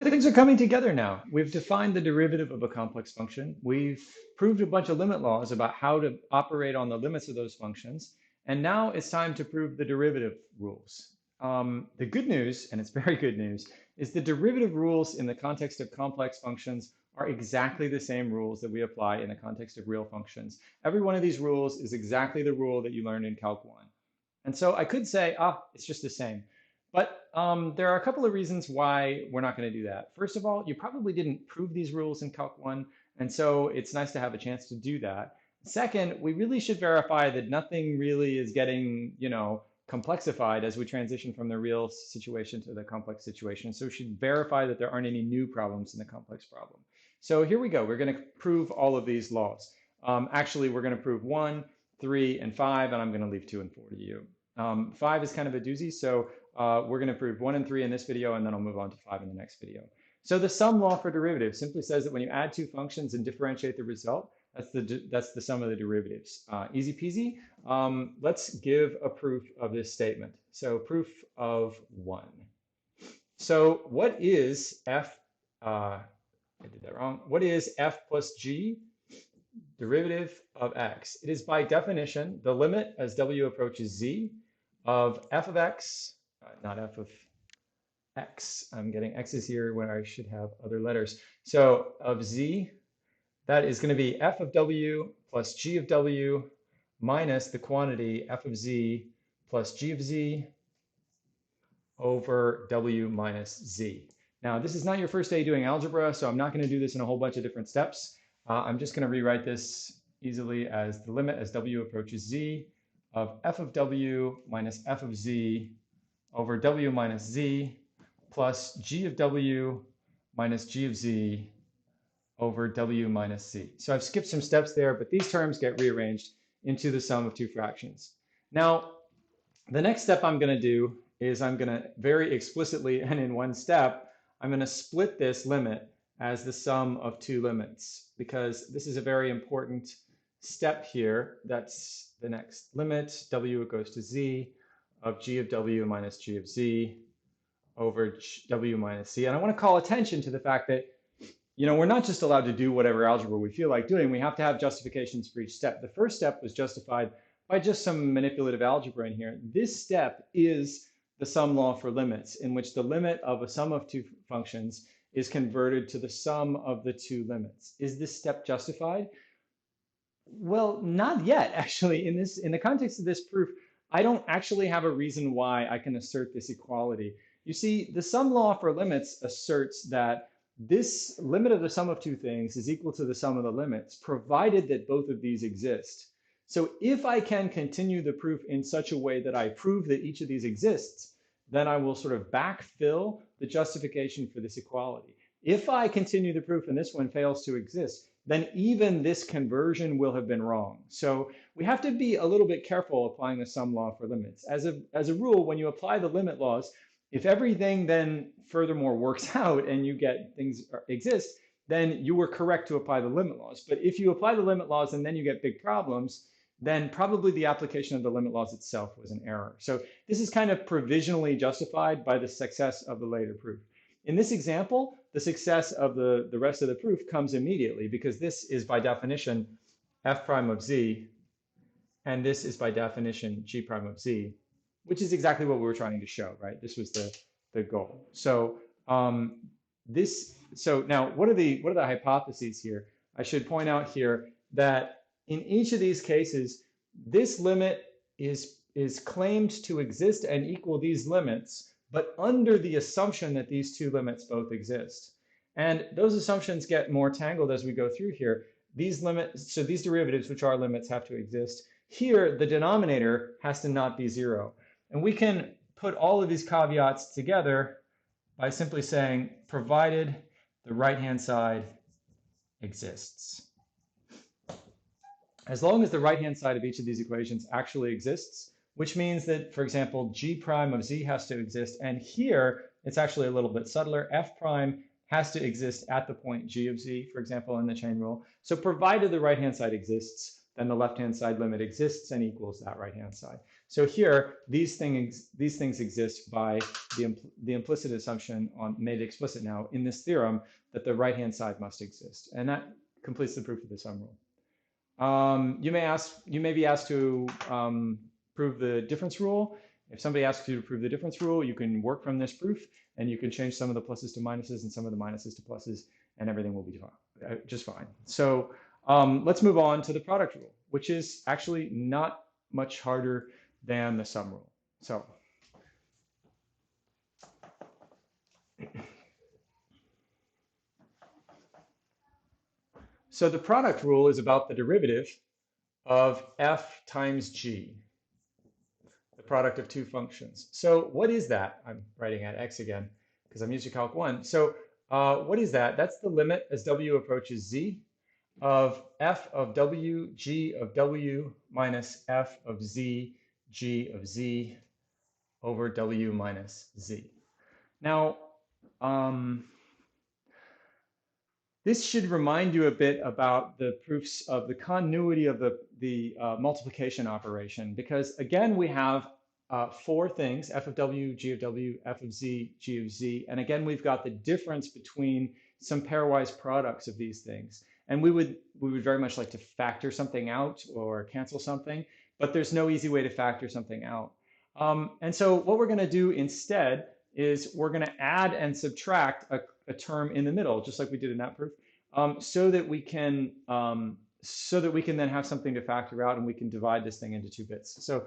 Things are coming together now. We've defined the derivative of a complex function. We've proved a bunch of limit laws about how to operate on the limits of those functions. And now it's time to prove the derivative rules. The good news, and it's very good news, is the derivative rules in the context of complex functions are exactly the same rules that we apply in the context of real functions. Every one of these rules is exactly the rule that you learned in Calc 1. And so I could say, it's just the same. But there are a couple of reasons why we're not going to do that. First of all, you probably didn't prove these rules in Calc 1, and so it's nice to have a chance to do that. Second, we really should verify that nothing really is getting, complexified as we transition from the real situation to the complex situation. So we should verify that there aren't any new problems in the complex problem. So here we go. We're going to prove all of these laws. Actually, we're going to prove 1, 3, and 5, and I'm going to leave 2 and 4 to you. 5 is kind of a doozy, so we're going to prove 1 and 3 in this video, and then I'll move on to 5 in the next video. So the sum law for derivatives simply says that when you add two functions and differentiate the result, that's the sum of the derivatives. Easy peasy. Let's give a proof of this statement. So proof of 1. So what is f, I did that wrong. What is f plus g derivative of x? It is by definition the limit as w approaches z of f of x, not f of x. I'm getting x's here when I should have other letters. So of z, that is going to be f of w plus g of w minus the quantity f of z plus g of z over w minus z. Now, this is not your first day doing algebra, so I'm not going to do this in a whole bunch of different steps. I'm just going to rewrite this easily as the limit as w approaches z of f of w minus f of z over w minus z plus g of w minus g of z over w minus z. So I've skipped some steps there, but these terms get rearranged into the sum of two fractions. Now, the next step I'm going to do is I'm going to very explicitly and in one step, I'm going to split this limit as the sum of two limits, because this is a very important step here. That's the next limit, w goes to z of g of w minus g of z over w minus c. And I want to call attention to the fact that, we're not just allowed to do whatever algebra we feel like doing. We have to have justifications for each step. The first step was justified by just some manipulative algebra in here. This step is the sum law for limits, in which the limit of a sum of two functions is converted to the sum of the two limits. Is this step justified? Well, not yet, actually. In the context of this proof, I don't actually have a reason why I can assert this equality. You see, the sum law for limits asserts that this limit of the sum of two things is equal to the sum of the limits, provided that both of these exist. So if I can continue the proof in such a way that I prove that each of these exists, then I will sort of backfill the justification for this equality. If I continue the proof and this one fails to exist, then even this conversion will have been wrong. So we have to be a little bit careful applying the sum law for limits. As a rule, when you apply the limit laws, if everything then furthermore works out and you get things exist, then you were correct to apply the limit laws. But if you apply the limit laws and then you get big problems, then probably the application of the limit laws itself was an error. So this is kind of provisionally justified by the success of the later proof. In this example, the success of the rest of the proof comes immediately, because this is by definition f prime of z, and this is by definition g prime of z, which is exactly what we were trying to show, right? This was the goal. So now what are the hypotheses here? I should point out here that in each of these cases, this limit is claimed to exist and equal these limits, but under the assumption that these two limits both exist. And those assumptions get more tangled as we go through here. These limits, so these derivatives, which are limits, have to exist. Here, the denominator has to not be 0. And we can put all of these caveats together by simply saying, provided the right-hand side exists. As long as the right-hand side of each of these equations actually exists, which means that, for example, g prime of z has to exist. And here, it's actually a little bit subtler. F prime has to exist at the point g of z, for example, in the chain rule. So provided the right-hand side exists, then the left-hand side limit exists and equals that right-hand side. So here, these things exist by the implicit assumption made explicit now in this theorem that the right-hand side must exist. And that completes the proof of the sum rule. You may be asked to prove the difference rule. If somebody asks you to prove the difference rule, you can work from this proof, and you can change some of the pluses to minuses and some of the minuses to pluses, and everything will be just fine. So let's move on to the product rule, which is actually not much harder than the sum rule. So the product rule is about the derivative of f times g, the product of two functions. So what is that? I'm writing at x again because I'm used to Calc 1. So what is that? That's the limit as w approaches z of f of w, g of w minus f of z, g of z over w minus z. Now, this should remind you a bit about the proofs of the continuity of the multiplication operation, because again, we have four things: f of w, g of w, f of z, g of z. And again, we've got the difference between some pairwise products of these things. And we would very much like to factor something out or cancel something, but there's no easy way to factor something out. And so what we're going to do instead is we're going to add and subtract a term in the middle, just like we did in that proof, so that we can then have something to factor out, and we can divide this thing into two bits. So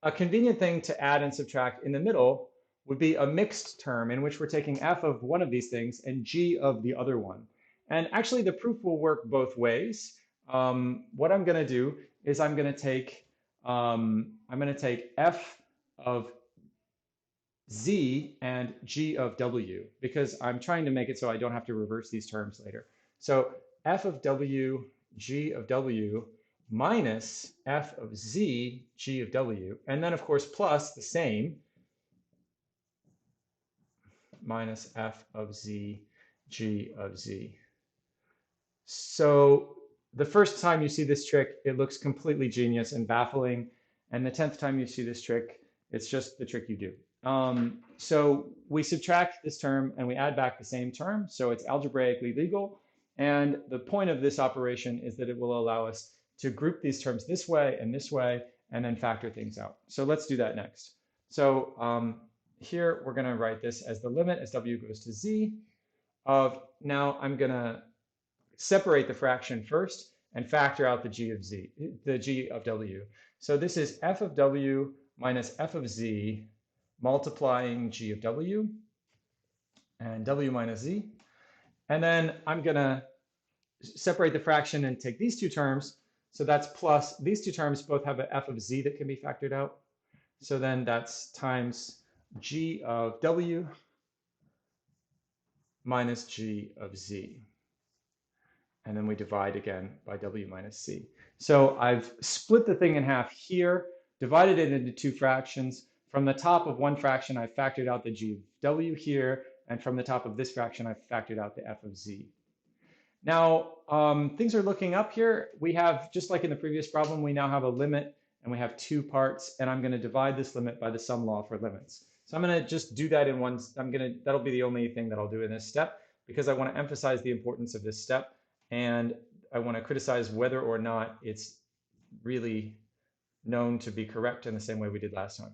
a convenient thing to add and subtract in the middle would be a mixed term in which we're taking f of one of these things and g of the other one. And actually, the proof will work both ways. What I'm going to do is I'm going to take f of z and g of w, because I'm trying to make it so I don't have to reverse these terms later. So f of w, g of w minus f of z, g of w, and then of course plus the same minus f of z, g of z. So the first time you see this trick, it looks completely genius and baffling. And the 10th time you see this trick, it's just the trick you do. So we subtract this term and we add back the same term. So it's algebraically legal. And the point of this operation is that it will allow us to group these terms this way, and then factor things out. So let's do that next. So here we're going to write this as the limit as w goes to z of, now I'm going to separate the fraction first and factor out the g of w. So this is f of w minus f of z multiplying g of w and w minus z. And then I'm going to separate the fraction and take these two terms. So that's plus, these two terms both have an f of z that can be factored out. So then that's times g of w minus g of z. And then we divide again by w minus c. So I've split the thing in half here, divided it into two fractions. From the top of one fraction, I've factored out the g of w here, and from the top of this fraction, I've factored out the f of z. Now, things are looking up here. We have, just like in the previous problem, we now have a limit, and we have two parts, and I'm going to divide this limit by the sum law for limits. So I'm going to just do that in one, that'll be the only thing that I'll do in this step, because I want to emphasize the importance of this step. And I want to criticize whether or not it's really known to be correct in the same way we did last time.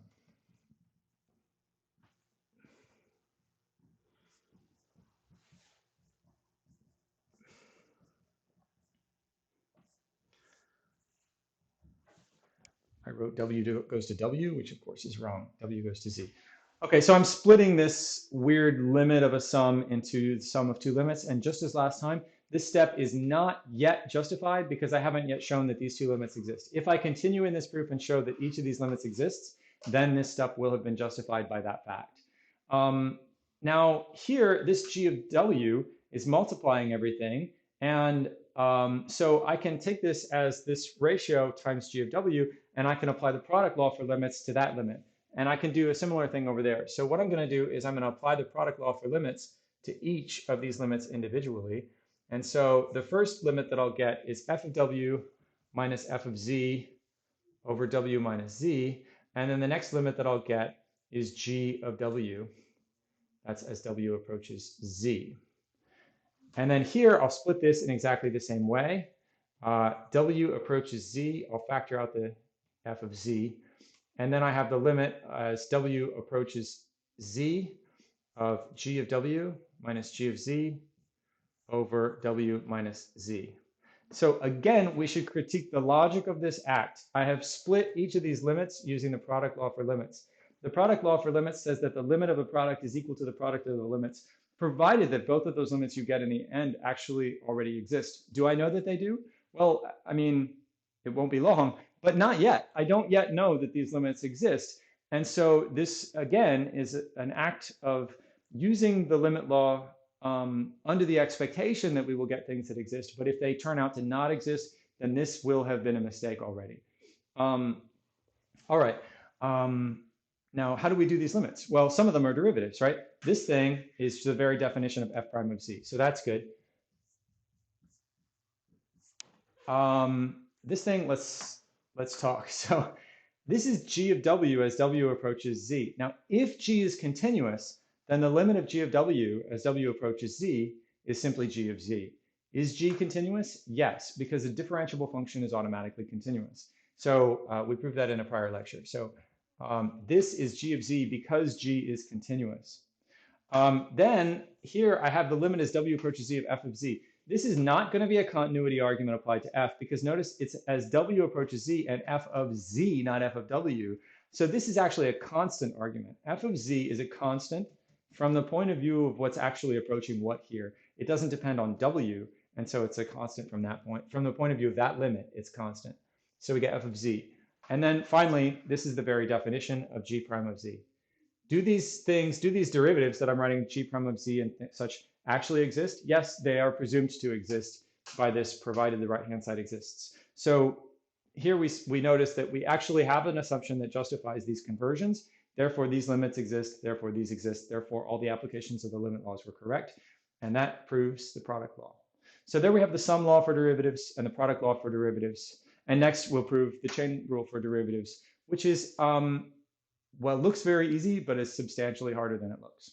I wrote w goes to w, which of course is wrong. W goes to z. Okay, so I'm splitting this weird limit of a sum into the sum of two limits. And just as last time, this step is not yet justified because I haven't yet shown that these two limits exist. If I continue in this proof and show that each of these limits exists, then this step will have been justified by that fact. Now here, this g of w is multiplying everything. And so I can take this as this ratio times g of w, and I can apply the product law for limits to that limit. And I can do a similar thing over there. So what I'm going to do is I'm going to apply the product law for limits to each of these limits individually. And so the first limit that I'll get is f of w minus f of z over w minus z. And then the next limit that I'll get is g of w. That's as w approaches z. And then here, I'll split this in exactly the same way. W approaches z, I'll factor out the f of z. And then I have the limit as w approaches z of g of w minus g of z over w minus z. So again, we should critique the logic of this act. I have split each of these limits using the product law for limits. The product law for limits says that the limit of a product is equal to the product of the limits, provided that both of those limits you get in the end actually already exist. Do I know that they do? Well, I mean, it won't be long, but not yet. I don't yet know that these limits exist. And so this, again, is an act of using the limit law under the expectation that we will get things that exist. But if they turn out to not exist, then this will have been a mistake already. All right. Now, how do we do these limits? Well, some of them are derivatives, right? This thing is the very definition of f prime of z. So that's good. This thing, let's talk. So this is g of w as w approaches z. Now, if g is continuous, then the limit of g of w as w approaches z is simply g of z. Is g continuous? Yes, because a differentiable function is automatically continuous. So we proved that in a prior lecture. So this is g of z because g is continuous. Then here I have the limit as w approaches z of f of z. This is not going to be a continuity argument applied to f because notice it's as w approaches z and f of z, not f of w. So this is actually a constant argument. F of z is a constant from the point of view of what's actually approaching what here. It doesn't depend on w, and so it's a constant from that point. From the point of view of that limit, it's constant. So we get f of z. And then finally, this is the very definition of g prime of z. Do these derivatives that I'm writing g prime of z and such actually exist? Yes, they are presumed to exist by this, provided the right-hand side exists. So here we notice that we actually have an assumption that justifies these conversions. Therefore, these limits exist. Therefore, these exist. Therefore, all the applications of the limit laws were correct. And that proves the product law. So there we have the sum law for derivatives and the product law for derivatives. And next, we'll prove the chain rule for derivatives, which is, well, looks very easy, but is substantially harder than it looks.